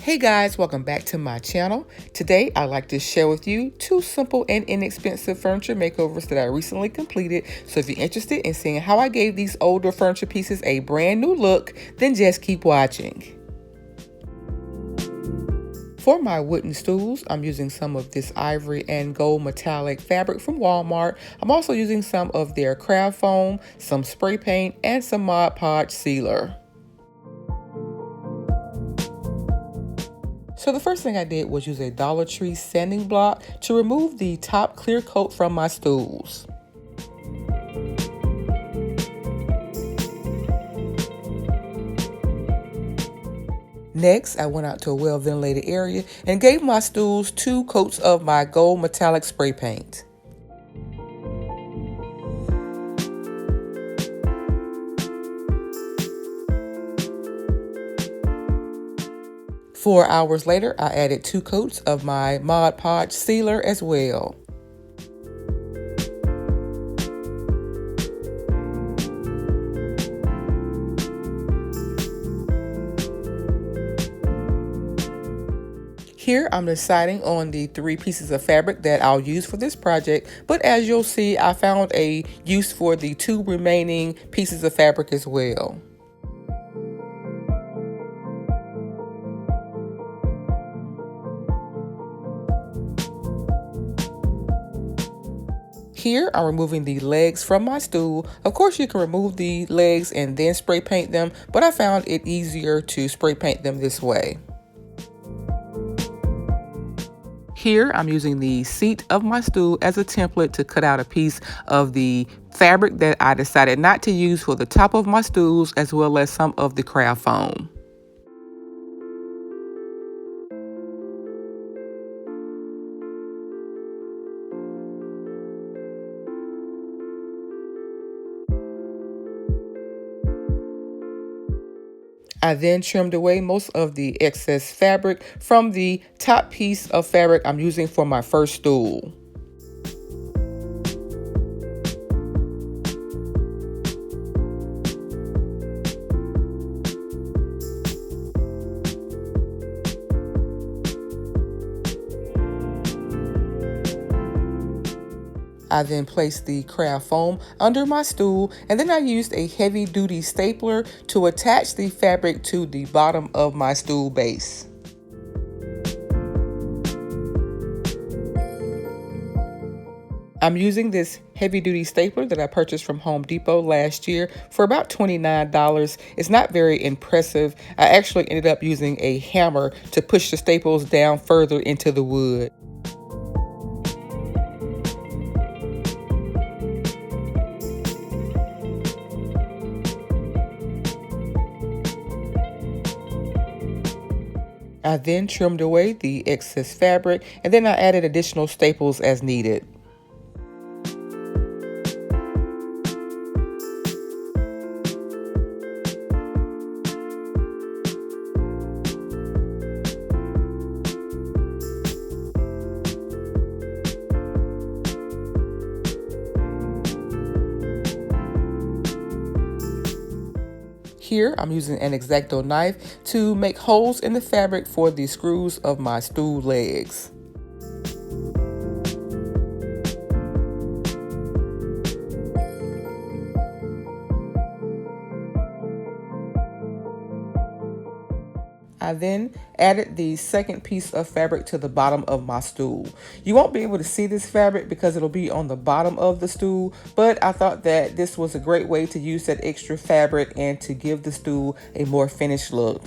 Hey guys, welcome back to my channel. Today I'd like to share with you 2 simple and inexpensive furniture makeovers that I recently completed. So if you're interested in seeing how I gave these older furniture pieces a brand new look, then just keep watching. For my wooden stools, I'm using some of this ivory and gold metallic fabric from Walmart. I'm also using some of their craft foam, some spray paint, and some Mod Podge sealer. So the first thing I did was use a Dollar Tree sanding block to remove the top clear coat from my stools. Next, I went out to a well-ventilated area and gave my stools 2 coats of my gold metallic spray paint. Four hours later, I added 2 coats of my Mod Podge sealer as well. Here I'm deciding on the 3 pieces of fabric that I'll use for this project, but as you'll see, I found a use for the 2 remaining pieces of fabric as well. Here, I'm removing the legs from my stool. Of course, you can remove the legs and then spray paint them, but I found it easier to spray paint them this way. Here, I'm using the seat of my stool as a template to cut out a piece of the fabric that I decided not to use for the top of my stools, as well as some of the craft foam. I then trimmed away most of the excess fabric from the top piece of fabric I'm using for my first stool. I then placed the craft foam under my stool, and then I used a heavy duty stapler to attach the fabric to the bottom of my stool base. I'm using this heavy duty stapler that I purchased from Home Depot last year for about $29. It's not very impressive. I actually ended up using a hammer to push the staples down further into the wood. I then trimmed away the excess fabric, and then I added additional staples as needed. Here, I'm using an X-Acto knife to make holes in the fabric for the screws of my stool legs. I then added the second piece of fabric to the bottom of my stool. You won't be able to see this fabric because it'll be on the bottom of the stool, but I thought that this was a great way to use that extra fabric and to give the stool a more finished look.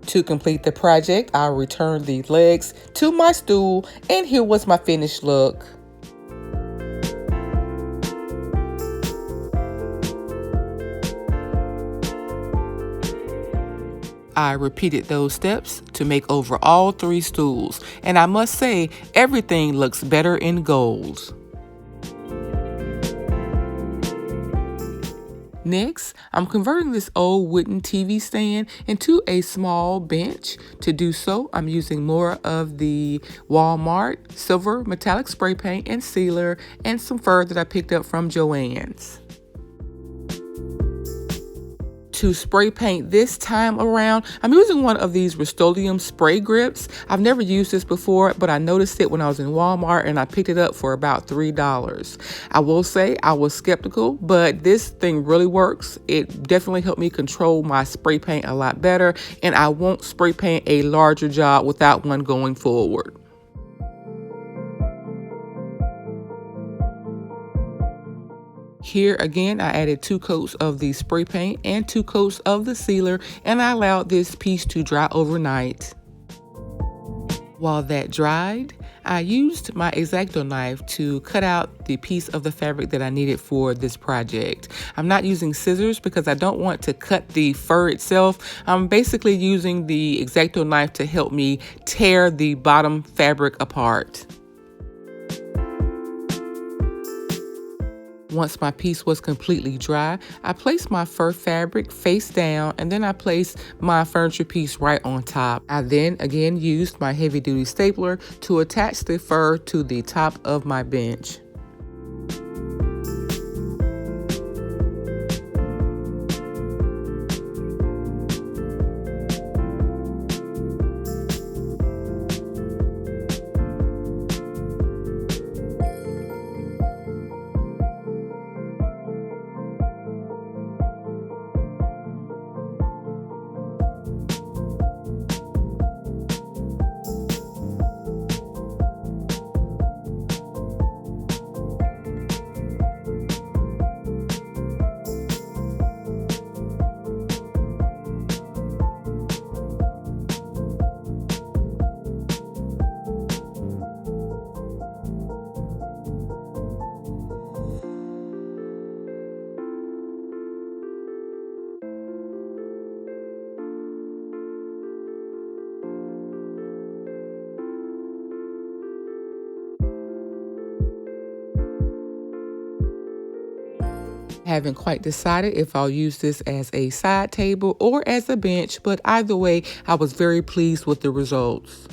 To complete the project, I returned the legs to my stool, and here was my finished look. I repeated those steps to make over all 3 stools, and I must say, everything looks better in gold. Next, I'm converting this old wooden TV stand into a small bench. To do so, I'm using more of the Walmart silver metallic spray paint and sealer and some fur that I picked up from Joann's. To spray paint this time around, I'm using one of these Rust-Oleum spray grips. I've never used this before, but I noticed it when I was in Walmart and I picked it up for about $3. I will say I was skeptical, but this thing really works. It definitely helped me control my spray paint a lot better, and I won't spray paint a larger job without one going forward. Here again, I added 2 coats of the spray paint and 2 coats of the sealer, and I allowed this piece to dry overnight. While that dried, I used my X-Acto knife to cut out the piece of the fabric that I needed for this project. I'm not using scissors because I don't want to cut the fur itself. I'm basically using the X-Acto knife to help me tear the bottom fabric apart. Once my piece was completely dry, I placed my fur fabric face down, and then I placed my furniture piece right on top. I then again used my heavy duty stapler to attach the fur to the top of my bench. Haven't quite decided if I'll use this as a side table or as a bench, but either way, I was very pleased with the results.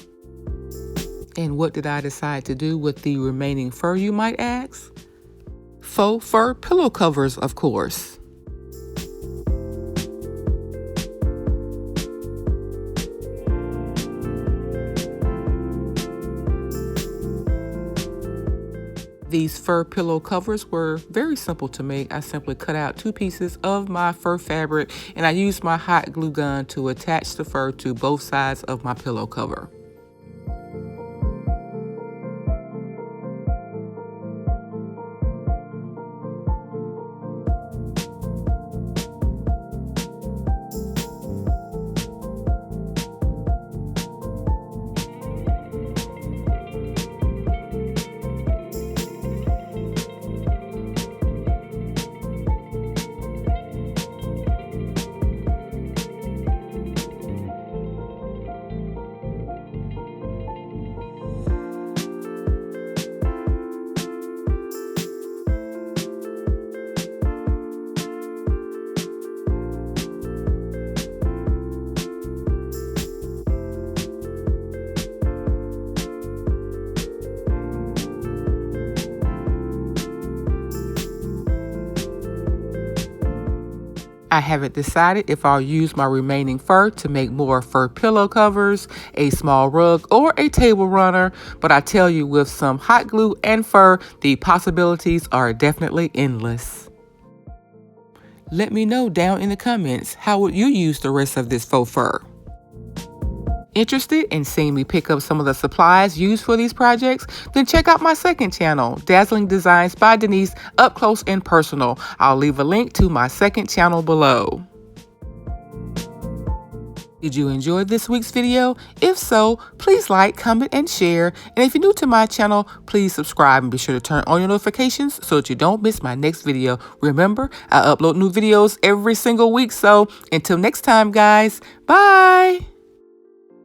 And what did I decide to do with the remaining fur, you might ask? Faux fur pillow covers, of course. These fur pillow covers were very simple to make. I simply cut out 2 pieces of my fur fabric, and I used my hot glue gun to attach the fur to both sides of my pillow cover. I haven't decided if I'll use my remaining fur to make more fur pillow covers, a small rug, or a table runner, but I tell you, with some hot glue and fur, the possibilities are definitely endless. Let me know down in the comments, how would you use the rest of this faux fur? Interested in seeing me pick up some of the supplies used for these projects? Then check out my second channel, Dazzling Designs by Denise, Up Close and Personal. I'll leave a link to my second channel below. Did you enjoy this week's video? If so, please like, comment, and share. And if you're new to my channel, please subscribe and be sure to turn on your notifications so that you don't miss my next video. Remember, I upload new videos every single week. So until next time, guys, bye.